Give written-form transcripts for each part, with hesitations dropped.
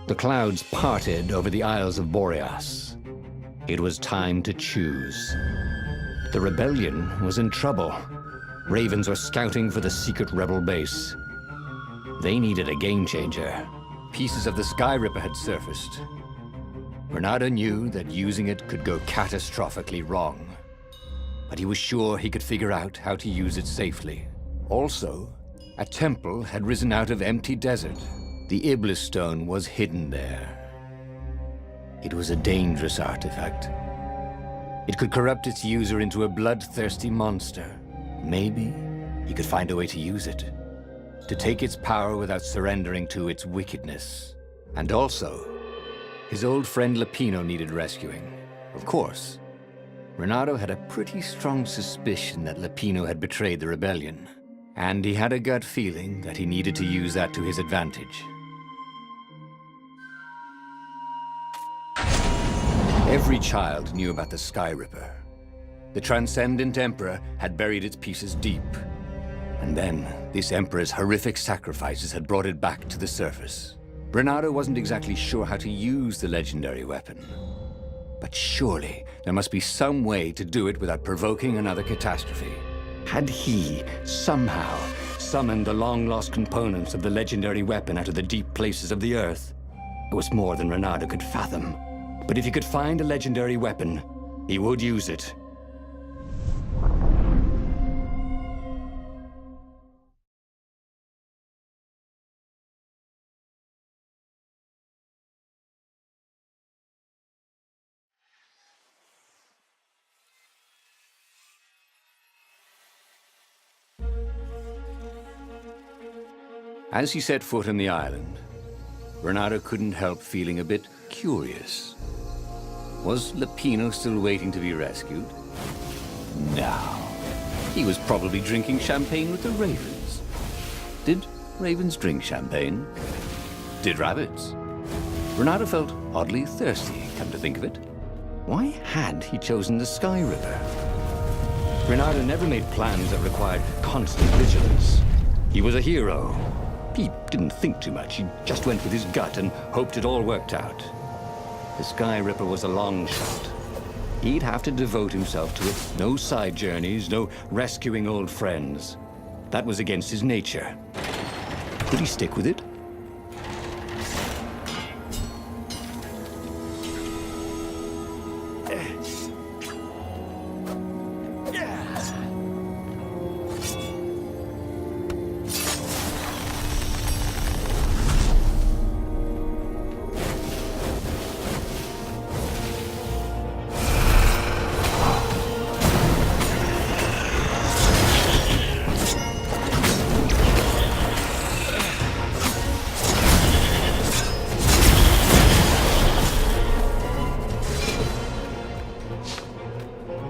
The clouds parted over the Isles of Boreas. It was time to choose. The rebellion was in trouble. Ravens were scouting for the secret rebel base. They needed a game changer. Pieces of the Skyripper had surfaced. Renato knew that using it could go catastrophically wrong. But he was sure he could figure out how to use it safely. Also, a temple had risen out of empty desert. The Iblis Stone was hidden there. It was a dangerous artifact. It could corrupt its user into a bloodthirsty monster. Maybe he could find a way to use it, to take its power without surrendering to its wickedness. And also, his old friend Lupino needed rescuing. Of course, Renato had a pretty strong suspicion that Lupino had betrayed the rebellion, and he had a gut feeling that he needed to use that to his advantage. Every child knew about the Skyripper. The Transcendent Emperor had buried its pieces deep. And then, this Emperor's horrific sacrifices had brought it back to the surface. Renato wasn't exactly sure how to use the legendary weapon. But surely, there must be some way to do it without provoking another catastrophe. Had he, somehow, summoned the long-lost components of the legendary weapon out of the deep places of the Earth? It was more than Renato could fathom. But if he could find a legendary weapon, he would use it. As he set foot on the island, Renato couldn't help feeling a bit curious. Was Lupino still waiting to be rescued? No. He was probably drinking champagne with the ravens. Did ravens drink champagne? Did rabbits? Renato felt oddly thirsty, come to think of it. Why had he chosen the Skyripper? Renato never made plans that required constant vigilance. He was a hero. He didn't think too much. He just went with his gut and hoped it all worked out. The Skyripper was a long shot. He'd have to devote himself to it. No side journeys, no rescuing old friends. That was against his nature. Could he stick with it?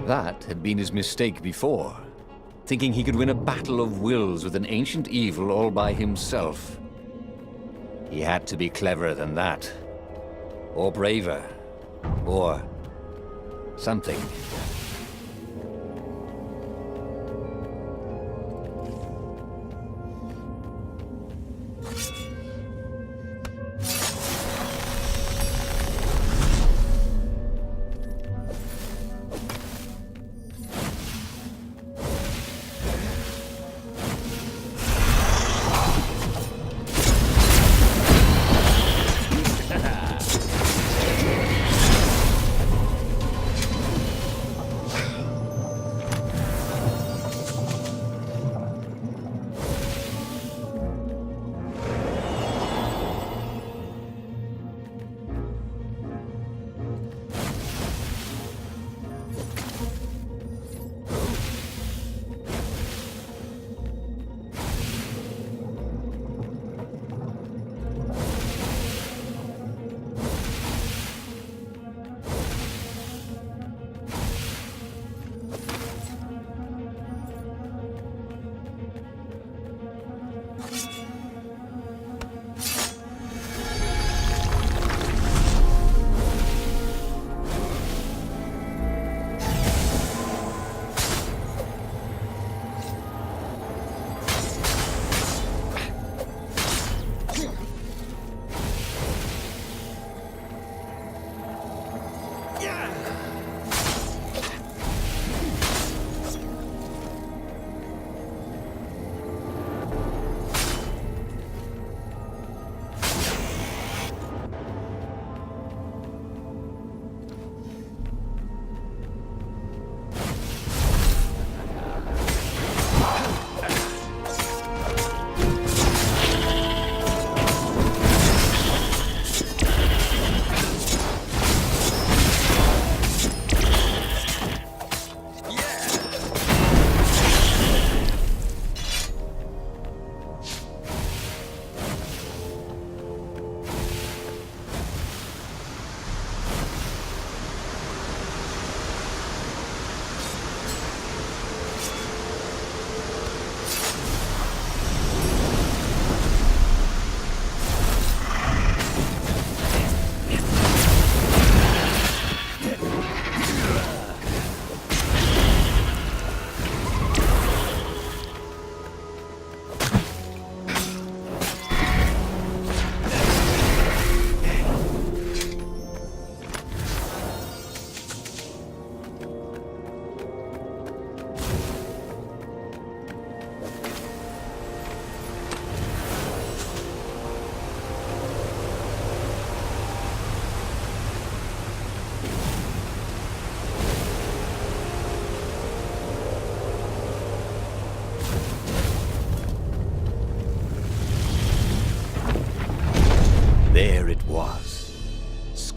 That had been his mistake before, thinking he could win a battle of wills with an ancient evil all by himself. He had to be cleverer than that, or braver, or something.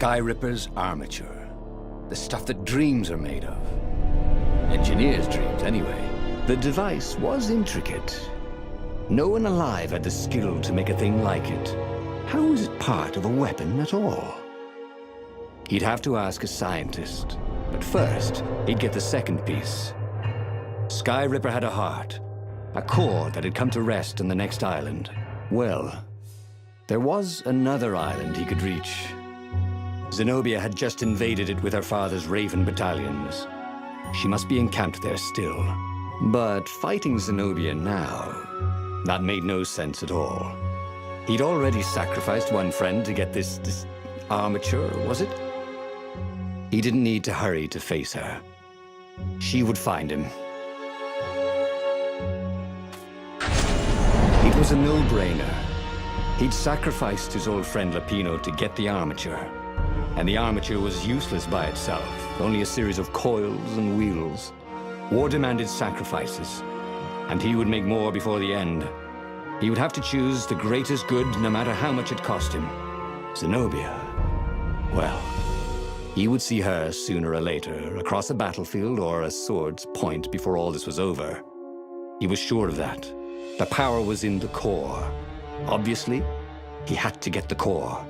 Skyripper's armature. The stuff that dreams are made of. Engineers' dreams, anyway. The device was intricate. No one alive had the skill to make a thing like it. How was it part of a weapon at all? He'd have to ask a scientist. But first, he'd get the second piece. Skyripper had a heart. A core that had come to rest on the next island. Well, there was another island he could reach. Zenobia had just invaded it with her father's Raven battalions. She must be encamped there still. But fighting Zenobia now, that made no sense at all. He'd already sacrificed one friend to get this armature, was it? He didn't need to hurry to face her. She would find him. It was a no-brainer. He'd sacrificed his old friend Lapino to get the armature. And the armature was useless by itself, only a series of coils and wheels. War demanded sacrifices, and he would make more before the end. He would have to choose the greatest good, no matter how much it cost him. Zenobia. Well, he would see her sooner or later, across a battlefield or a sword's point before all this was over. He was sure of that. The power was in the core. Obviously, he had to get the core.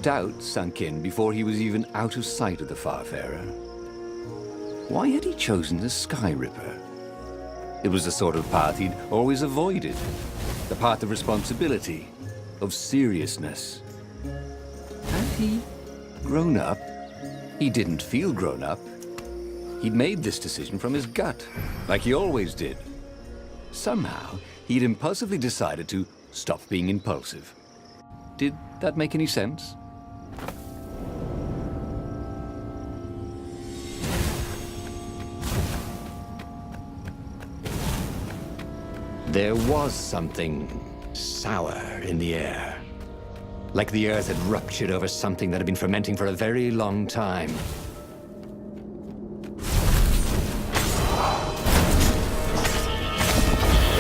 Doubt sunk in before he was even out of sight of the Farfarer. Why had he chosen the Skyripper? It was the sort of path he'd always avoided. The path of responsibility, of seriousness. Had he grown up? He didn't feel grown up. He'd made this decision from his gut, like he always did. Somehow, he'd impulsively decided to stop being impulsive. Did that make any sense? There was something sour in the air. Like the earth had ruptured over something that had been fermenting for a very long time.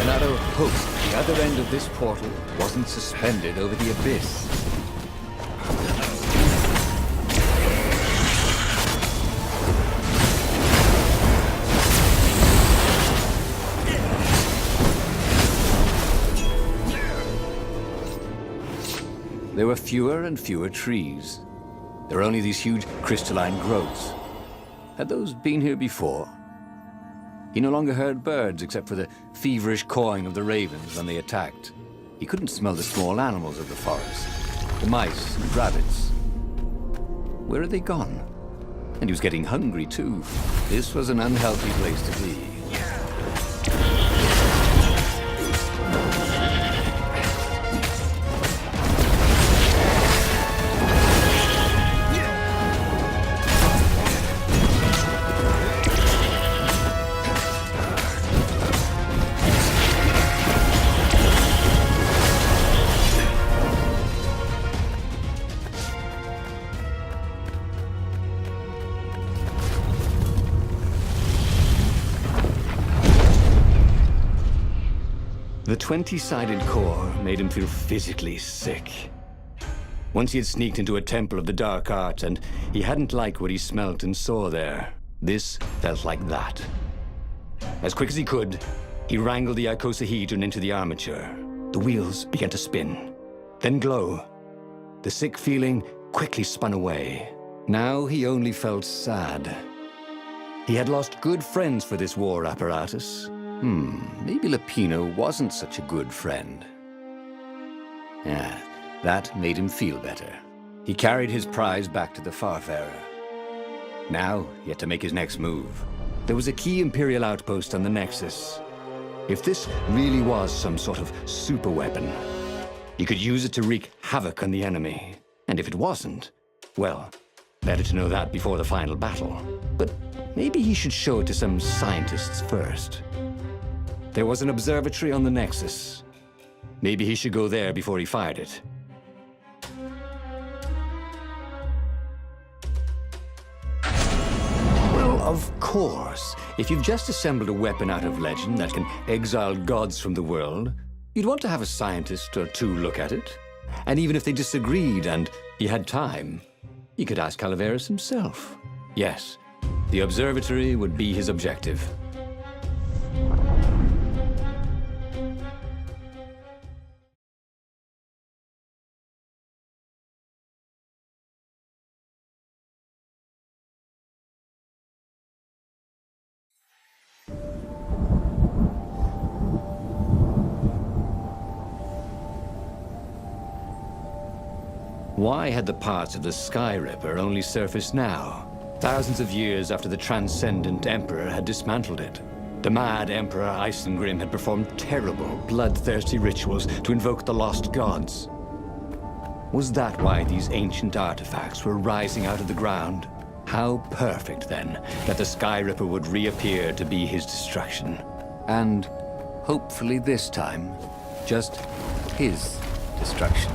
Another host at the other end of this portal wasn't suspended over the abyss. There were fewer and fewer trees. There were only these huge crystalline growths. Had those been here before? He no longer heard birds except for the feverish cawing of the ravens when they attacked. He couldn't smell the small animals of the forest, the mice and rabbits. Where had they gone? And he was getting hungry too. This was an unhealthy place to be. The 20-sided core made him feel physically sick. Once he had sneaked into a temple of the dark art, and he hadn't liked what he smelt and saw there. This felt like that. As quick as he could, he wrangled the icosahedron into the armature. The wheels began to spin, then glow. The sick feeling quickly spun away. Now he only felt sad. He had lost good friends for this war apparatus. Maybe Lapino wasn't such a good friend. Yeah, that made him feel better. He carried his prize back to the Farfarer. Now, he had to make his next move. There was a key Imperial outpost on the Nexus. If this really was some sort of super weapon, he could use it to wreak havoc on the enemy. And if it wasn't, well, better to know that before the final battle. But maybe he should show it to some scientists first. There was an observatory on the Nexus. Maybe he should go there before he fired it. Well, of course. If you've just assembled a weapon out of legend that can exile gods from the world, you'd want to have a scientist or two look at it. And even if they disagreed and he had time, he could ask Calaveras himself. Yes, the observatory would be his objective. Why had the parts of the Sky Ripper only surfaced now, thousands of years after the Transcendent Emperor had dismantled it? The mad Emperor Isengrim had performed terrible, bloodthirsty rituals to invoke the lost gods. Was that why these ancient artifacts were rising out of the ground? How perfect, then, that the Sky Ripper would reappear to be his destruction. And, hopefully this time, just his destruction.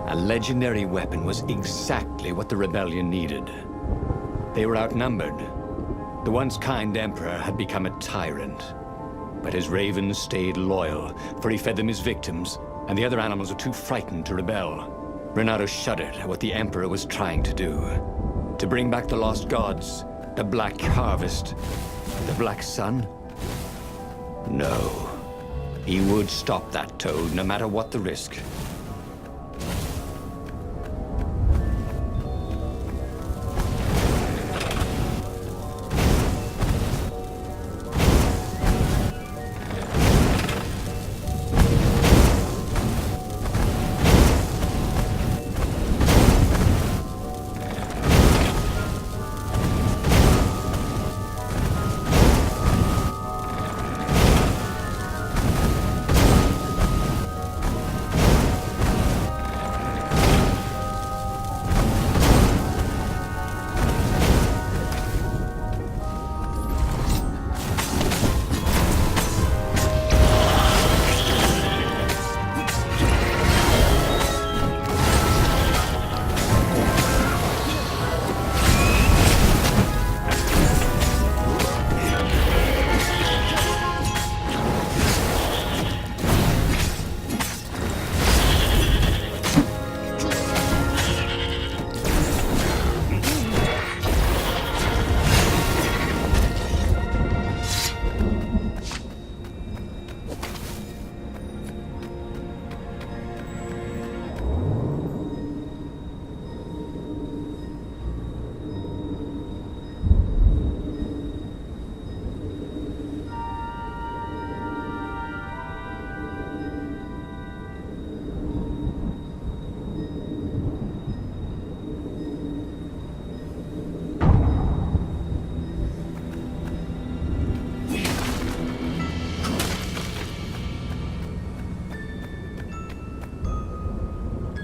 A legendary weapon was exactly what the rebellion needed. They were outnumbered. The once kind emperor had become a tyrant. But his ravens stayed loyal, for he fed them his victims, and the other animals were too frightened to rebel. Renato shuddered at what the emperor was trying to do. To bring back the lost gods, the Black Harvest, the Black Sun? No. He would stop that toad, no matter what the risk.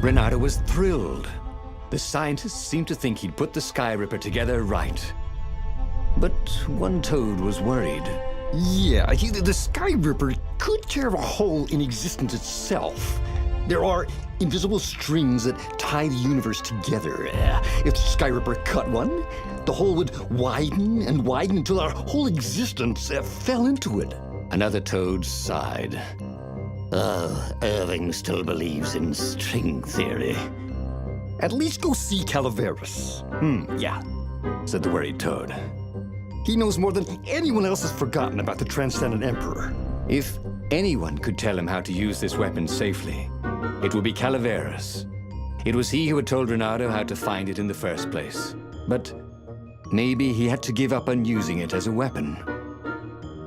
Renato was thrilled. The scientists seemed to think he'd put the Sky Ripper together right. But one toad was worried. Yeah, the Sky Ripper could tear a hole in existence itself. There are invisible strings that tie the universe together. If the Sky Ripper cut one, the hole would widen and widen until our whole existence fell into it. Another toad sighed. Irving still believes in string theory. At least go see Calaveras. Yeah, said the worried toad. He knows more than anyone else has forgotten about the Transcendent Emperor. If anyone could tell him how to use this weapon safely, it would be Calaveras. It was he who had told Renato how to find it in the first place. But maybe he had to give up on using it as a weapon.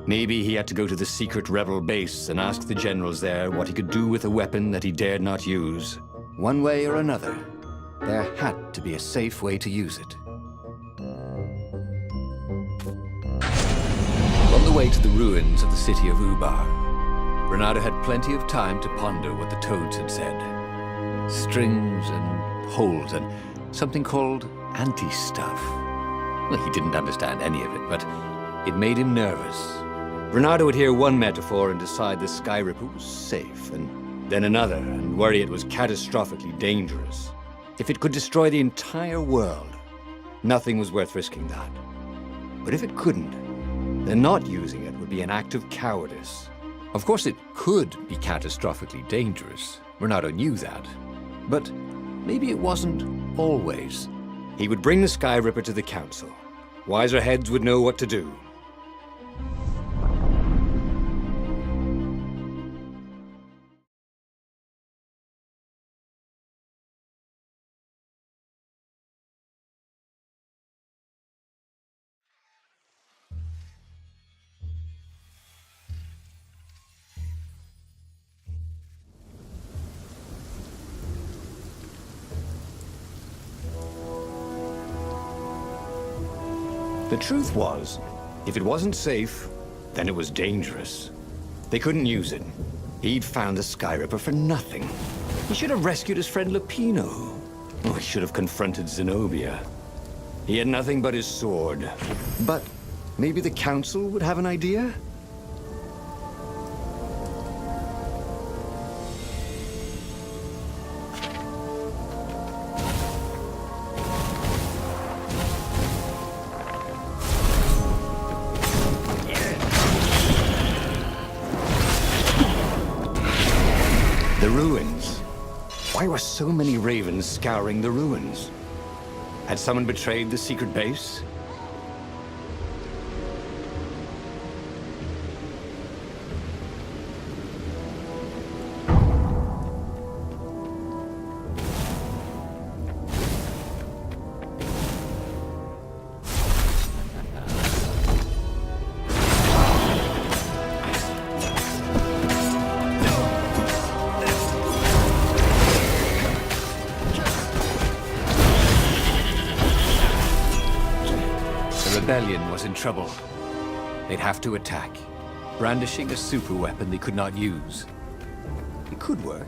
Maybe he had to go to the secret rebel base and ask the generals there what he could do with a weapon that he dared not use. One way or another, there had to be a safe way to use it. On the way to the ruins of the city of Ubar, Renato had plenty of time to ponder what the toads had said. Strings and holes and something called anti-stuff. Well, he didn't understand any of it, but it made him nervous. Renato would hear one metaphor and decide the Skyripper was safe, and then another, and worry it was catastrophically dangerous. If it could destroy the entire world, nothing was worth risking that. But if it couldn't, then not using it would be an act of cowardice. Of course, it could be catastrophically dangerous. Renato knew that. But maybe it wasn't always. He would bring the Skyripper to the council. Wiser heads would know what to do. The truth was, if it wasn't safe, then it was dangerous. They couldn't use it. He'd found the Skyripper for nothing. He should have rescued his friend Lupino. Oh, he should have confronted Zenobia. He had nothing but his sword. But maybe the council would have an idea? The ruins. Why were so many ravens scouring the ruins? Had someone betrayed the secret base? The rebellion was in trouble. They'd have to attack, brandishing a super weapon they could not use. It could work.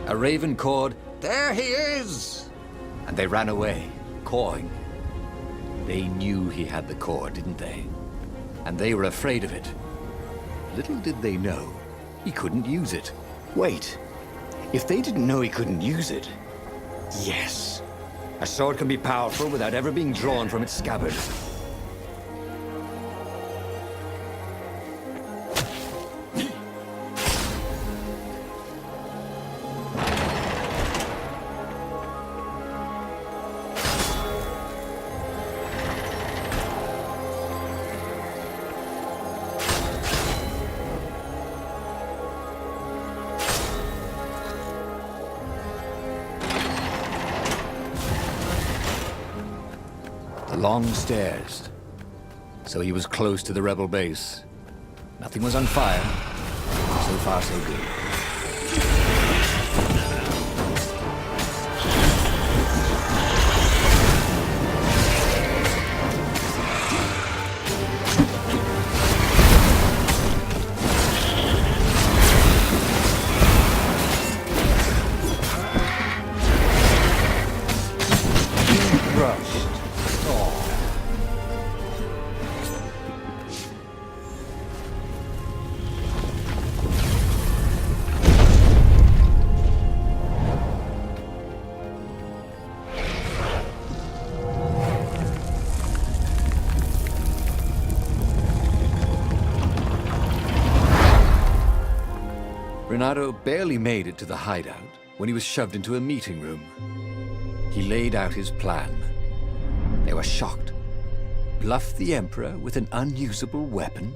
A raven cawed, "There he is!" And they ran away, cawing. They knew he had the core, didn't they? And they were afraid of it. Little did they know, he couldn't use it. Wait, if they didn't know he couldn't use it... Yes, a sword can be powerful without ever being drawn from its scabbard. The long stairs. So he was close to the rebel base. Nothing was on fire. So far, so good. Crushed. Renato barely made it to the hideout when he was shoved into a meeting room. He laid out his plan. They were shocked. Bluff the Emperor with an unusable weapon?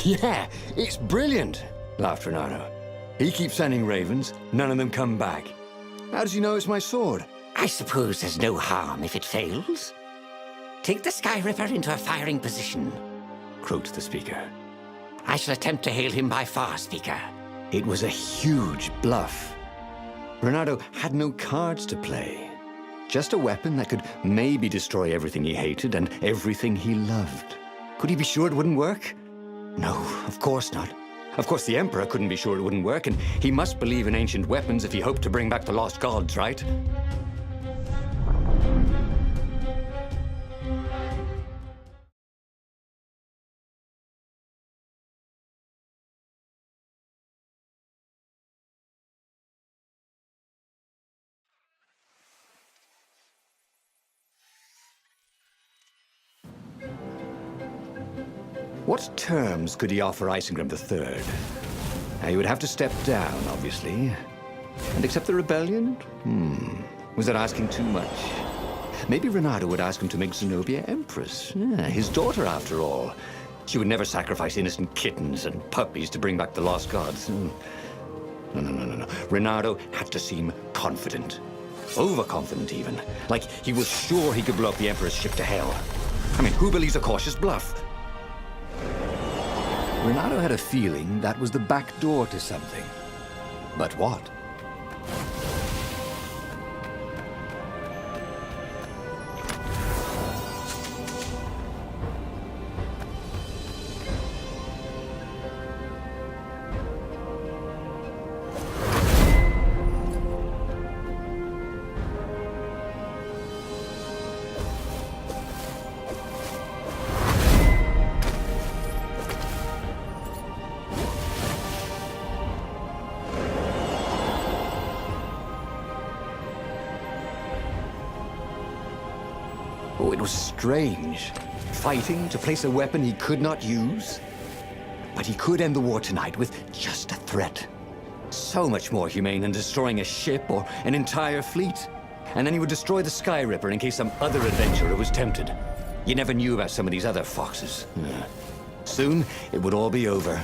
Yeah, it's brilliant, laughed Renato. He keeps sending ravens, none of them come back. How does he know it's my sword? I suppose there's no harm if it fails. Take the Sky Ripper into a firing position, Croaked the speaker. I shall attempt to hail him by far, Speaker. It was a huge bluff. Renato had no cards to play. Just a weapon that could maybe destroy everything he hated and everything he loved. Could he be sure it wouldn't work? No, of course not. Of course, the Emperor couldn't be sure it wouldn't work, and he must believe in ancient weapons if he hoped to bring back the lost gods, right? What terms could he offer Isengrim III? Now, he would have to step down, obviously. And accept the rebellion? Was that asking too much? Maybe Renato would ask him to make Zenobia Empress. Yeah, his daughter, after all. She would never sacrifice innocent kittens and puppies to bring back the lost gods. No. Renato had to seem confident. Overconfident, even. Like he was sure he could blow up the Emperor's ship to hell. I mean, who believes a cautious bluff? Renato had a feeling that was the back door to something. But what? Oh, it was strange. Fighting to place a weapon he could not use. But he could end the war tonight with just a threat. So much more humane than destroying a ship or an entire fleet. And then he would destroy the Sky Ripper in case some other adventurer was tempted. You never knew about some of these other foxes. Soon, it would all be over.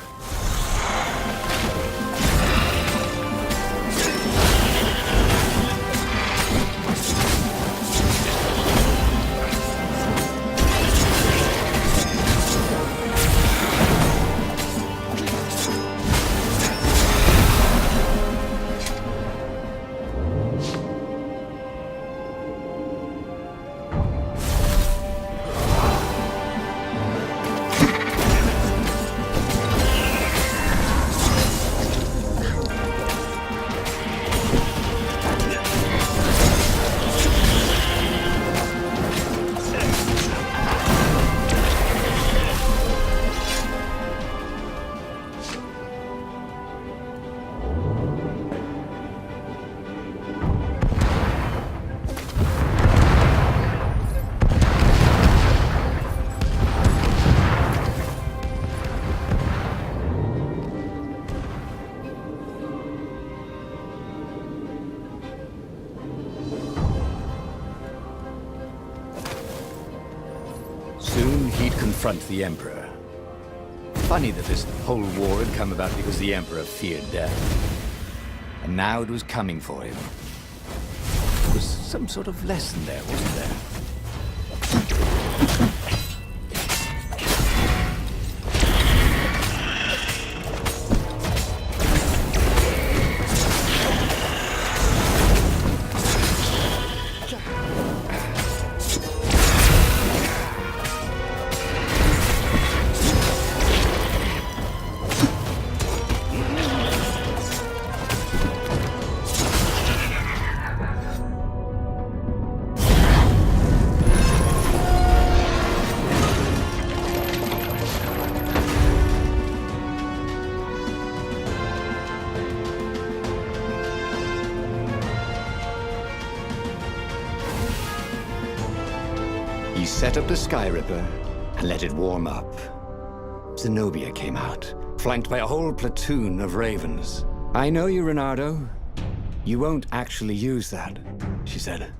Soon he'd confront the Emperor. Funny that this whole war had come about because the Emperor feared death. And now it was coming for him. There was some sort of lesson there, wasn't there? He set up the Sky Ripper and let it warm up. Zenobia came out, flanked by a whole platoon of ravens. I know you, Reynardo. You won't actually use that, she said.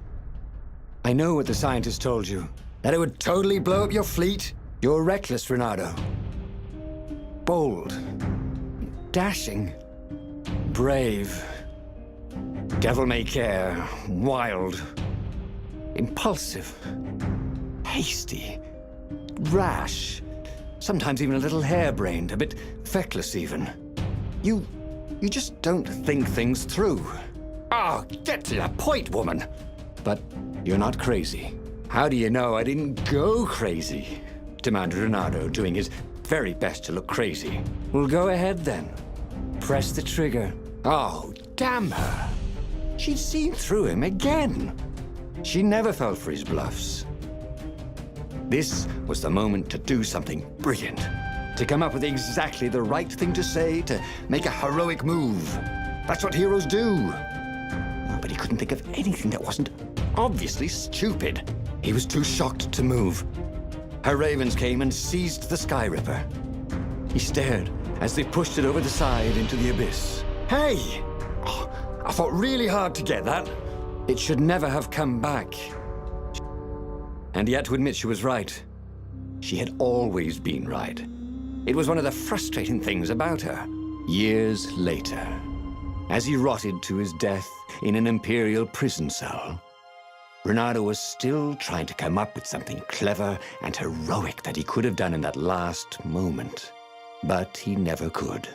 I know what the scientists told you. That it would totally blow up your fleet. You're reckless, Reynardo. Bold. Dashing. Brave. Devil-may-care. Wild. Impulsive. Hasty. Rash. Sometimes even a little harebrained. A bit feckless, even. You just don't think things through. Oh, get to the point, woman! But you're not crazy. How do you know I didn't go crazy? Demanded Reynardo, doing his very best to look crazy. Well, go ahead then. Press the trigger. Oh, damn her. She'd seen through him again. She never fell for his bluffs. This was the moment to do something brilliant. To come up with exactly the right thing to say, to make a heroic move. That's what heroes do. Oh, but he couldn't think of anything that wasn't obviously stupid. He was too shocked to move. Her ravens came and seized the Sky Ripper. He stared as they pushed it over the side into the abyss. Hey! Oh, I fought really hard to get that. It should never have come back. And yet to admit she was right. She had always been right. It was one of the frustrating things about her. Years later, as he rotted to his death in an Imperial prison cell, Reynardo was still trying to come up with something clever and heroic that he could have done in that last moment. But he never could.